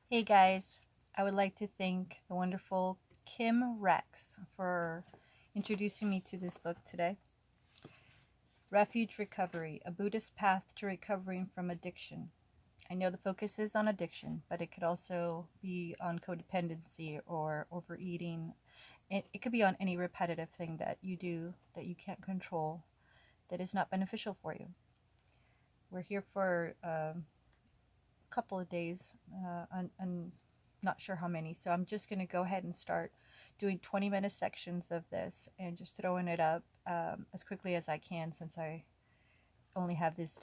Hey guys, I would like to thank the wonderful Kim Rex for introducing me to this book today. Refuge Recovery, a Buddhist path to recovering from addiction. I know the focus is on addiction, but it could also be on codependency or overeating. It could be on any repetitive thing that you do that you can't control that is not beneficial for you. We're here for a couple of days, and not sure how many. So I'm just going to go ahead and start doing 20-minute sections of this and just throwing it up as quickly as I can, since I only have this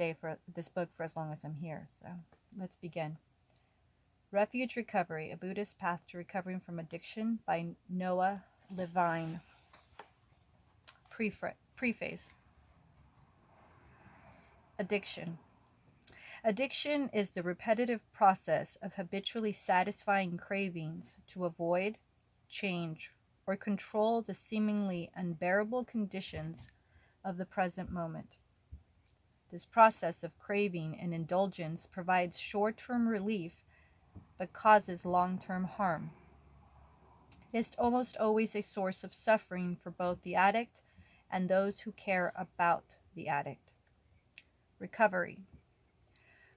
book for as long as I'm here. So let's begin. Refuge Recovery, a Buddhist Path to Recovering from Addiction by Noah Levine. Preface. Addiction. Addiction is the repetitive process of habitually satisfying cravings to avoid, change, or control the seemingly unbearable conditions of the present moment. This process of craving and indulgence provides short-term relief but causes long-term harm. It is almost always a source of suffering for both the addict and those who care about the addict. Recovery.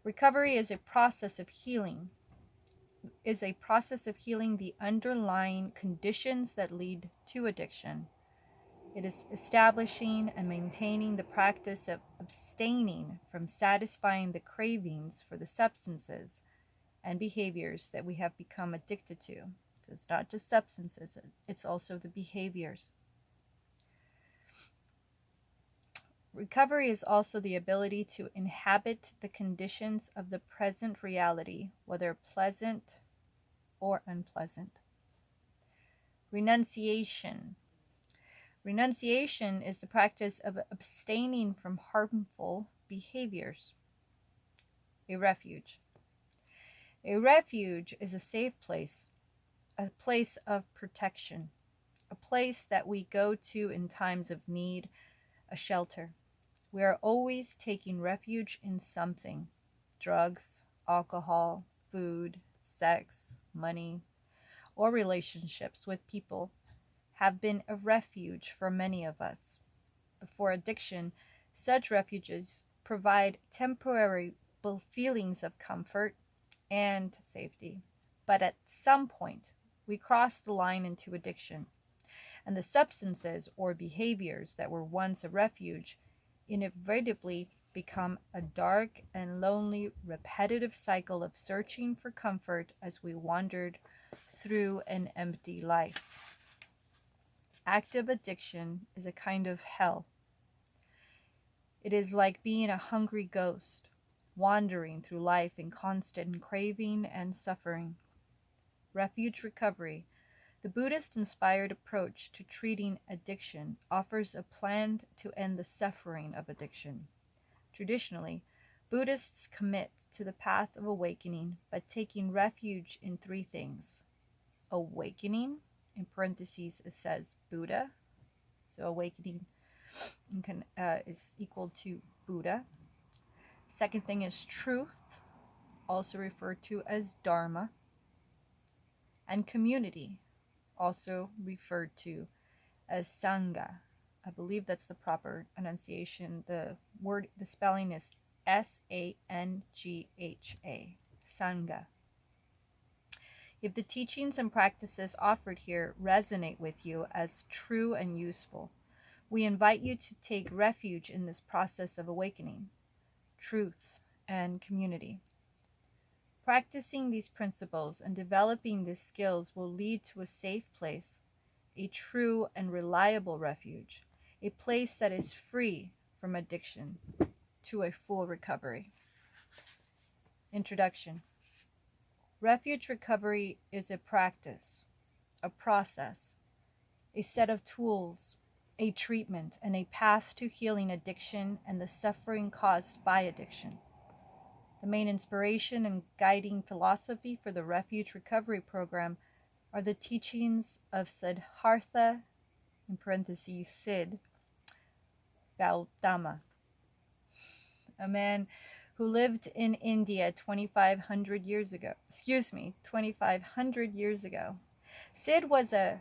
Recovery is a process of healing the underlying conditions that lead to addiction. It is establishing and maintaining the practice of abstaining from satisfying the cravings for the substances and behaviors that we have become addicted to. So it's not just substances, it's also the behaviors. Recovery is also the ability to inhabit the conditions of the present reality, whether pleasant or unpleasant. Renunciation. Renunciation is the practice of abstaining from harmful behaviors. A refuge. A refuge is a safe place, a place of protection, a place that we go to in times of need, a shelter. We are always taking refuge in something: drugs, alcohol, food, sex, money, or relationships with people have been a refuge for many of us. Before addiction, such refuges provide temporary feelings of comfort and safety. But at some point, we cross the line into addiction, and the substances or behaviors that were once a refuge inevitably become a dark and lonely, repetitive cycle of searching for comfort as we wandered through an empty life. Active addiction is a kind of hell. It is like being a hungry ghost, wandering through life in constant craving and suffering. Refuge Recovery, the Buddhist-inspired approach to treating addiction, offers a plan to end the suffering of addiction. Traditionally, Buddhists commit to the path of awakening by taking refuge in three things: awakening, in parentheses it says Buddha, so awakening is equal to Buddha. Second thing is truth, also referred to as Dharma, and community, also referred to as Sangha. I believe that's the proper enunciation. The spelling is S-A-N-G-H-A, Sangha. If the teachings and practices offered here resonate with you as true and useful, we invite you to take refuge in this process of awakening, truth, and community. Practicing these principles and developing these skills will lead to a safe place, a true and reliable refuge, a place that is free from addiction to a full recovery. Introduction. Refuge Recovery is a practice, a process, a set of tools, a treatment, and a path to healing addiction and the suffering caused by addiction. The main inspiration and guiding philosophy for the Refuge Recovery program are the teachings of Siddhartha, in parentheses Sid, Gautama, a man who lived in India 2,500 years ago. 2,500 years ago. Sid was a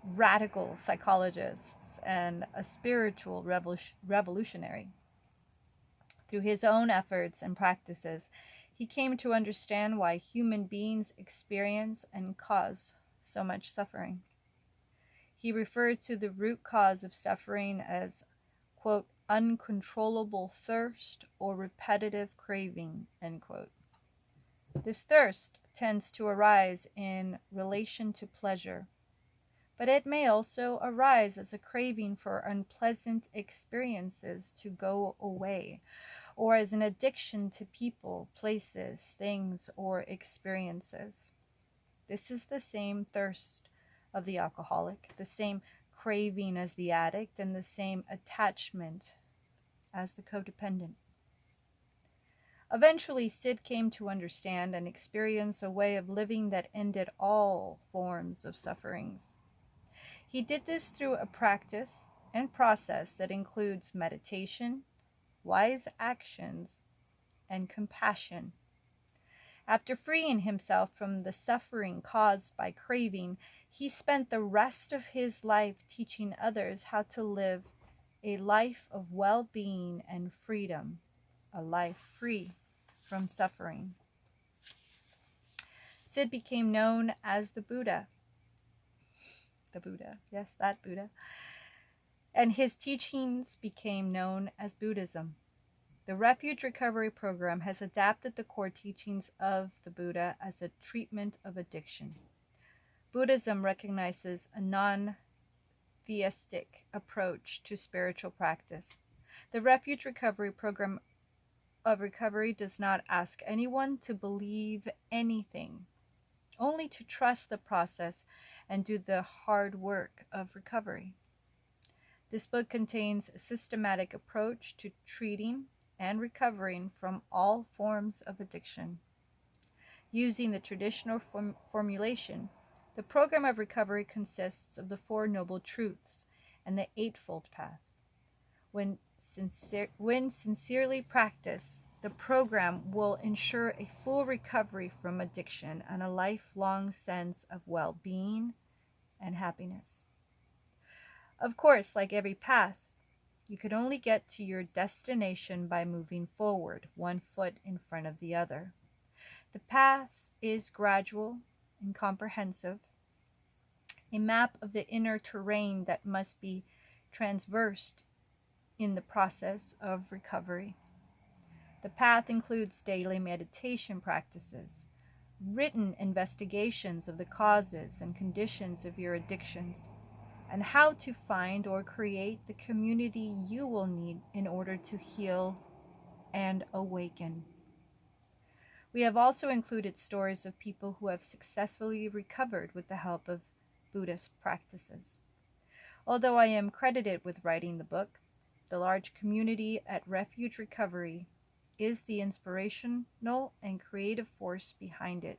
radical psychologist and a spiritual revolutionary. Through his own efforts and practices, he came to understand why human beings experience and cause so much suffering. He referred to the root cause of suffering as, quote, uncontrollable thirst or repetitive craving, end quote. This thirst tends to arise in relation to pleasure, but it may also arise as a craving for unpleasant experiences to go away, or as an addiction to people, places, things, or experiences. This is the same thirst of the alcoholic, the same craving as the addict, and the same attachment as the codependent. Eventually, Sid came to understand and experience a way of living that ended all forms of sufferings. He did this through a practice and process that includes meditation, wise actions, and compassion. After freeing himself from the suffering caused by craving, he spent the rest of his life teaching others how to live a life of well-being and freedom, a life free from suffering. Sid became known as the Buddha. The Buddha, yes, that Buddha. And his teachings became known as Buddhism. The Refuge Recovery program has adapted the core teachings of the Buddha as a treatment of addiction. Buddhism recognizes a non-theistic approach to spiritual practice. The Refuge Recovery program of recovery does not ask anyone to believe anything, only to trust the process and do the hard work of recovery. This book contains a systematic approach to treating and recovering from all forms of addiction. Using the traditional formulation, the program of recovery consists of the Four Noble Truths and the Eightfold Path. When sincerely practiced, the program will ensure a full recovery from addiction and a lifelong sense of well-being and happiness. Of course, like every path, you could only get to your destination by moving forward, one foot in front of the other. The path is gradual and comprehensive, a map of the inner terrain that must be traversed in the process of recovery. The path includes daily meditation practices, written investigations of the causes and conditions of your addictions, and how to find or create the community you will need in order to heal and awaken. We have also included stories of people who have successfully recovered with the help of Buddhist practices. Although I am credited with writing the book, the large community at Refuge Recovery is the inspirational and creative force behind it.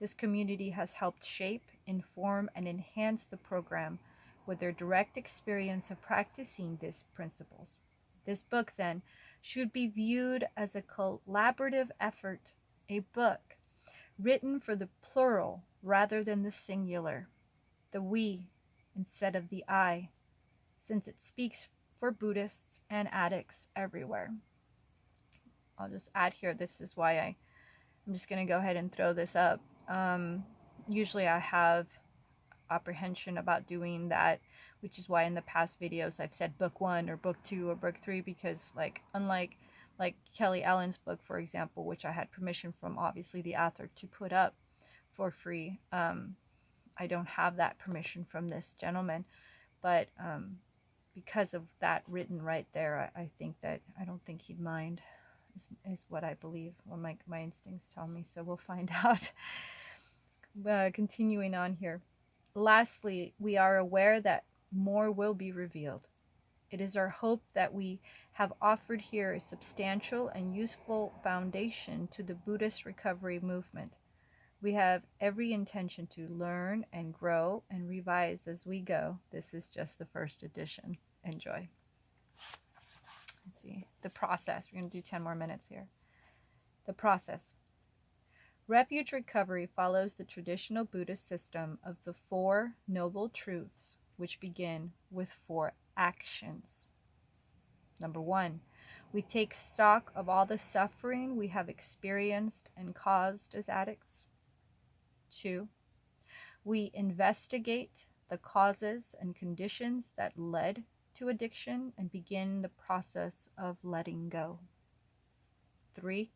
This community has helped shape, inform, and enhance the program with their direct experience of practicing these principles. This book, then, should be viewed as a collaborative effort, a book written for the plural rather than the singular, the we instead of the I, since it speaks for Buddhists and addicts everywhere. I'll just add here, this is why I'm just going to go ahead and throw this up. Usually I have apprehension about doing that, which is why in the past videos I've said book 1 or book 2 or book 3, because unlike Kelly Allen's book, for example, which I had permission from obviously the author to put up for free, I don't have that permission from this gentleman, but because of that written right there, I don't think he'd mind, is what I believe, or my instincts tell me, so we'll find out. Continuing on here. Lastly, we are aware that more will be revealed. It is our hope that we have offered here a substantial and useful foundation to the Buddhist recovery movement. We have every intention to learn and grow and revise as we go. This is just the first edition. Enjoy. Let's see. the process. We're going to do 10 more minutes here. The process. Refuge recovery follows the traditional Buddhist system of the 4 noble truths, which begin with 4 actions. Number 1, we take stock of all the suffering we have experienced and caused as addicts. 2, we investigate the causes and conditions that led to addiction and begin the process of letting go. 3,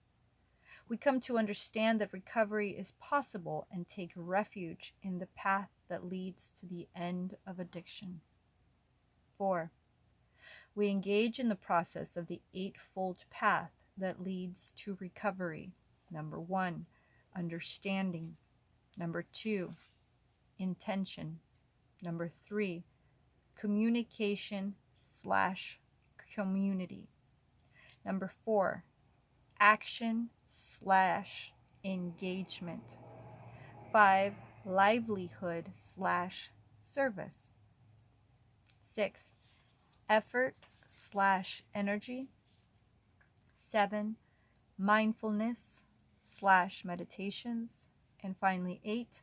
we come to understand that recovery is possible and take refuge in the path that leads to the end of addiction. 4, we engage in the process of the 8-fold path that leads to recovery. Number 1, understanding. Number 2, intention. Number 3, communication/community. Number 4, action/engagement. 5, livelihood/service. 6, effort/energy. 7, mindfulness/meditations. And finally, 8,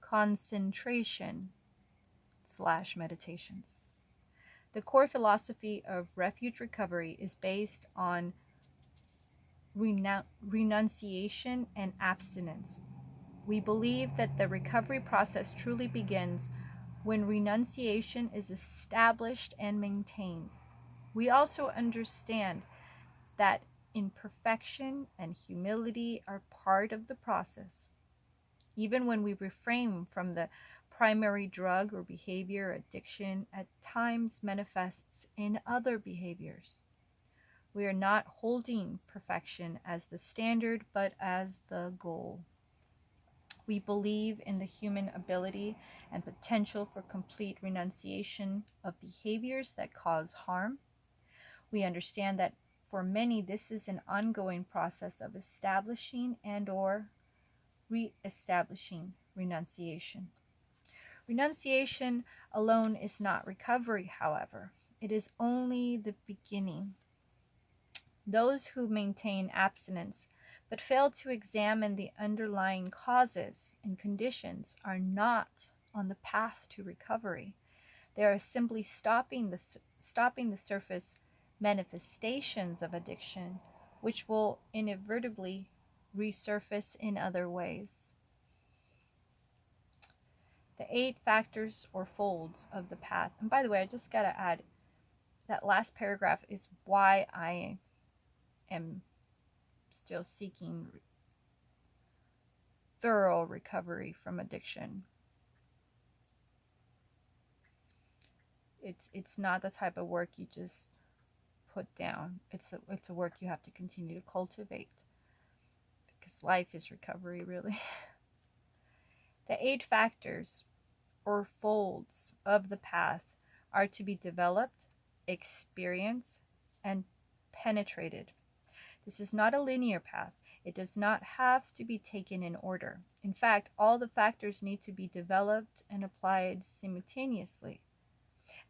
concentration/meditations. The core philosophy of Refuge Recovery is based on renunciation and abstinence. We believe that the recovery process truly begins when renunciation is established and maintained. We also understand that imperfection and humility are part of the process. Even when we refrain from the primary drug or behavior, addiction at times manifests in other behaviors. We are not holding perfection as the standard, but as the goal. We believe in the human ability and potential for complete renunciation of behaviors that cause harm. We understand that for many, this is an ongoing process of establishing and/or re-establishing renunciation. Renunciation alone is not recovery, however. It is only the beginning. Those who maintain abstinence but fail to examine the underlying causes and conditions are not on the path to recovery. They are simply stopping the surface manifestations of addiction, which will inevitably resurface in other ways. The 8 factors or folds of the path. And by the way, I just got to add, that last paragraph is why I am still seeking thorough recovery from addiction. It's not the type of work you just put down. It's a work you have to continue to cultivate, because life is recovery, really. The 8 factors or folds of the path are to be developed, experienced, and penetrated. This is not a linear path. It does not have to be taken in order. In fact, all the factors need to be developed and applied simultaneously.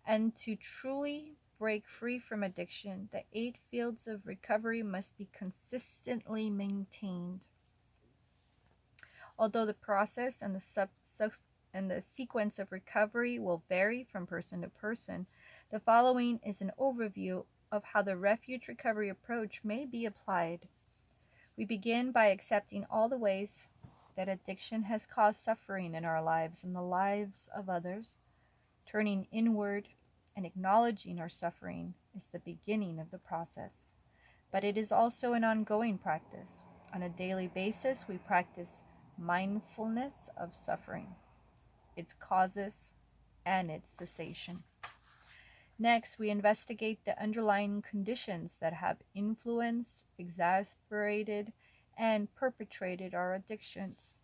And to truly break free from addiction, the 8 fields of recovery must be consistently maintained. Although the process and the sequence of recovery will vary from person to person, the following is an overview of how the Refuge Recovery approach may be applied. We begin by accepting all the ways that addiction has caused suffering in our lives and the lives of others. Turning inward and acknowledging our suffering is the beginning of the process, but it is also an ongoing practice. On a daily basis, we practice mindfulness of suffering, its causes, and its cessation. Next, we investigate the underlying conditions that have influenced, exasperated, and perpetrated our addictions.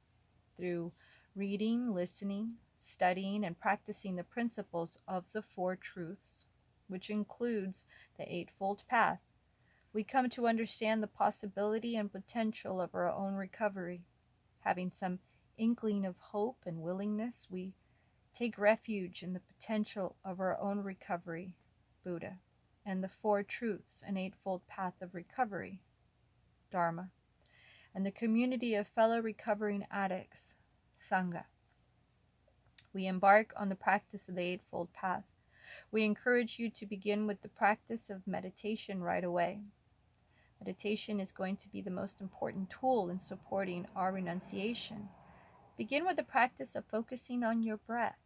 Through reading, listening, studying, and practicing the principles of the 4 truths, which includes the 8-fold path, we come to understand the possibility and potential of our own recovery. Having some inkling of hope and willingness, we take refuge in the potential of our own recovery, Buddha. and the Four Truths, an Eightfold Path of Recovery, Dharma, and the community of fellow recovering addicts, Sangha. We embark on the practice of the Eightfold Path. We encourage you to begin with the practice of meditation right away. Meditation is going to be the most important tool in supporting our renunciation. Begin with the practice of focusing on your breath.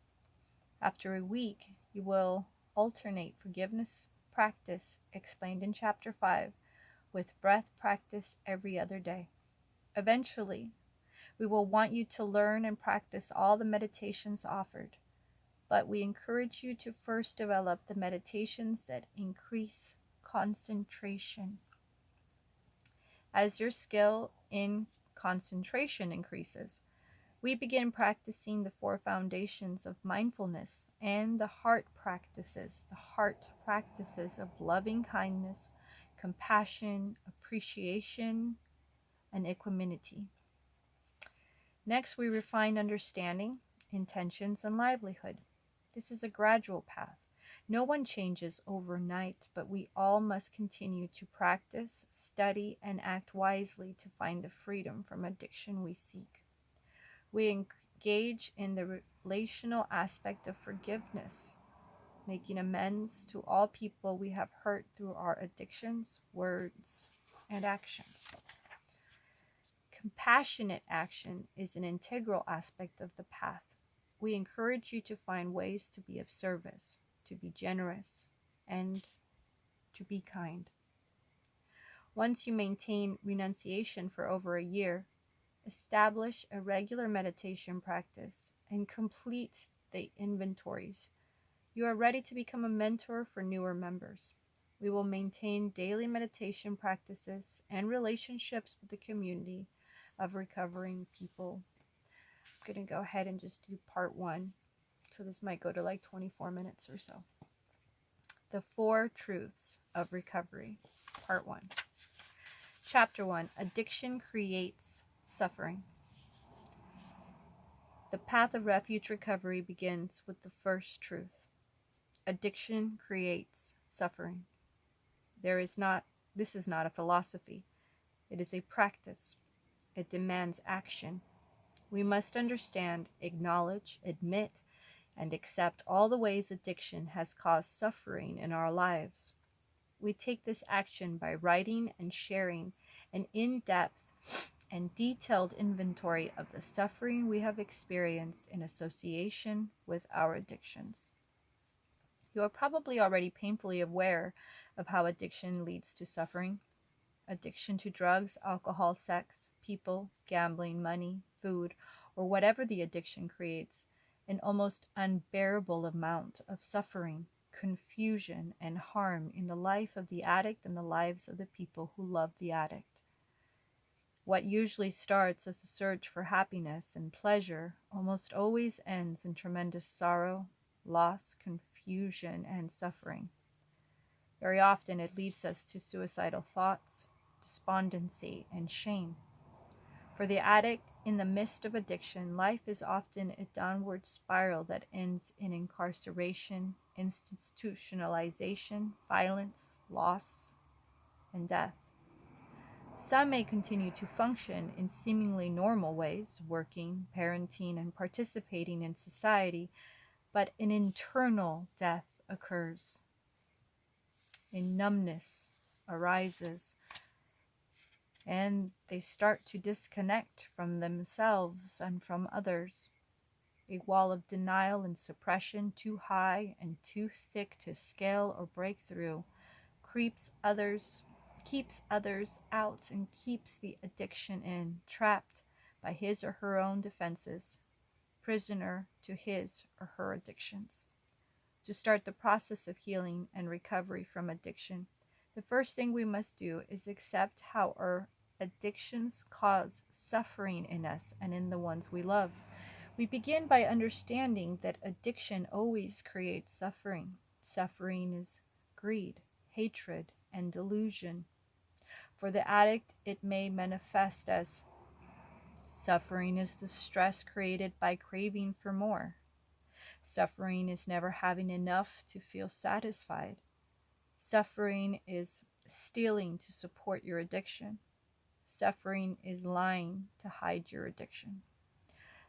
After a week, you will alternate forgiveness practice, explained in Chapter 5, with breath practice every other day. Eventually, we will want you to learn and practice all the meditations offered, but we encourage you to first develop the meditations that increase concentration. As your skill in concentration increases, we begin practicing the four foundations of mindfulness and the heart practices of loving kindness, compassion, appreciation, and equanimity. Next, we refine understanding, intentions, and livelihood. This is a gradual path. No one changes overnight, but we all must continue to practice, study, and act wisely to find the freedom from addiction we seek. We engage in the relational aspect of forgiveness, making amends to all people we have hurt through our addictions, words, and actions. Compassionate action is an integral aspect of the path. We encourage you to find ways to be of service, to be generous, and to be kind. Once you maintain renunciation for over a year, establish a regular meditation practice and complete the inventories. You are ready to become a mentor for newer members. We will maintain daily meditation practices and relationships with the community of recovering people. I'm going to go ahead and just do part 1. So this might go to like 24 minutes or so. The Four Truths of Recovery, part 1. Chapter 1, Addiction Creates Suffering. The path of refuge recovery begins with the first truth. Addiction creates suffering. This is not a philosophy. It is a practice. It demands action. We must understand, acknowledge, admit, and accept all the ways addiction has caused suffering in our lives. We take this action by writing and sharing an in-depth and detailed inventory of the suffering we have experienced in association with our addictions. You are probably already painfully aware of how addiction leads to suffering. Addiction to drugs, alcohol, sex, people, gambling, money, food, or whatever the addiction creates an almost unbearable amount of suffering, confusion, and harm in the life of the addict and the lives of the people who love the addict. What usually starts as a search for happiness and pleasure almost always ends in tremendous sorrow, loss, confusion, and suffering. Very often it leads us to suicidal thoughts, despondency, and shame. For the addict in the midst of addiction, life is often a downward spiral that ends in incarceration, institutionalization, violence, loss, and death. Some may continue to function in seemingly normal ways, working, parenting, and participating in society, but an internal death occurs. A numbness arises, and they start to disconnect from themselves and from others. A wall of denial and suppression, too high and too thick to scale or break through, keeps others out and keeps the addiction in, trapped by his or her own defenses, prisoner to his or her addictions. To start the process of healing and recovery from addiction, the first thing we must do is accept how our addictions cause suffering in us and in the ones we love. We begin by understanding that addiction always creates suffering. Suffering is greed, hatred, and delusion. For the addict, it may manifest as suffering is the stress created by craving for more. Suffering is never having enough to feel satisfied. Suffering is stealing to support your addiction. Suffering is lying to hide your addiction.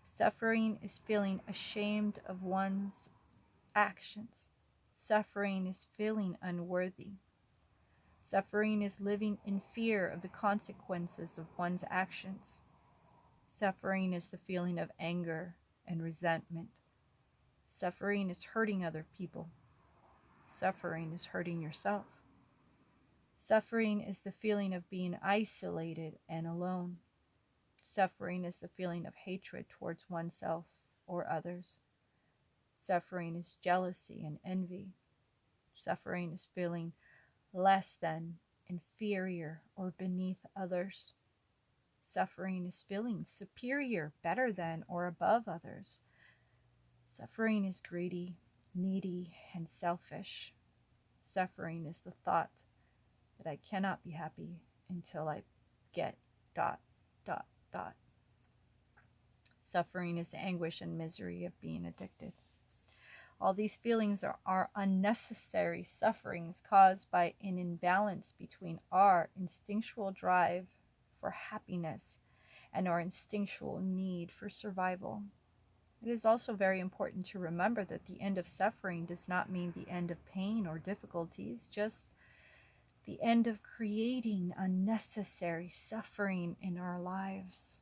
Suffering is feeling ashamed of one's actions. Suffering is feeling unworthy. Suffering is living in fear of the consequences of one's actions. Suffering is the feeling of anger and resentment. Suffering is hurting other people. Suffering is hurting yourself. Suffering is the feeling of being isolated and alone. Suffering is the feeling of hatred towards oneself or others. Suffering is jealousy and envy. Suffering is feeling less than, inferior, or beneath others. Suffering is feeling superior, better than, or above others. Suffering is greedy, needy, and selfish. Suffering is the thought that I cannot be happy until I get ... Suffering is the anguish and misery of being addicted. All these feelings are unnecessary sufferings caused by an imbalance between our instinctual drive for happiness and our instinctual need for survival. It is also very important to remember that the end of suffering does not mean the end of pain or difficulties, just the end of creating unnecessary suffering in our lives.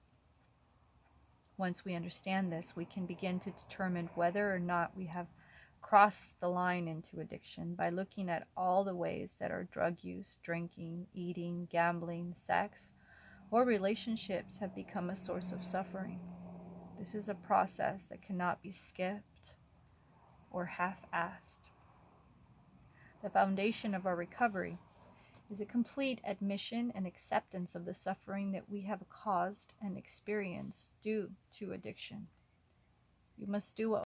Once we understand this, we can begin to determine whether or not we have crossed the line into addiction by looking at all the ways that our drug use, drinking, eating, gambling, sex, or relationships have become a source of suffering. This is a process that cannot be skipped or half-assed. The foundation of our recovery is a complete admission and acceptance of the suffering that we have caused and experienced due to addiction. You must do what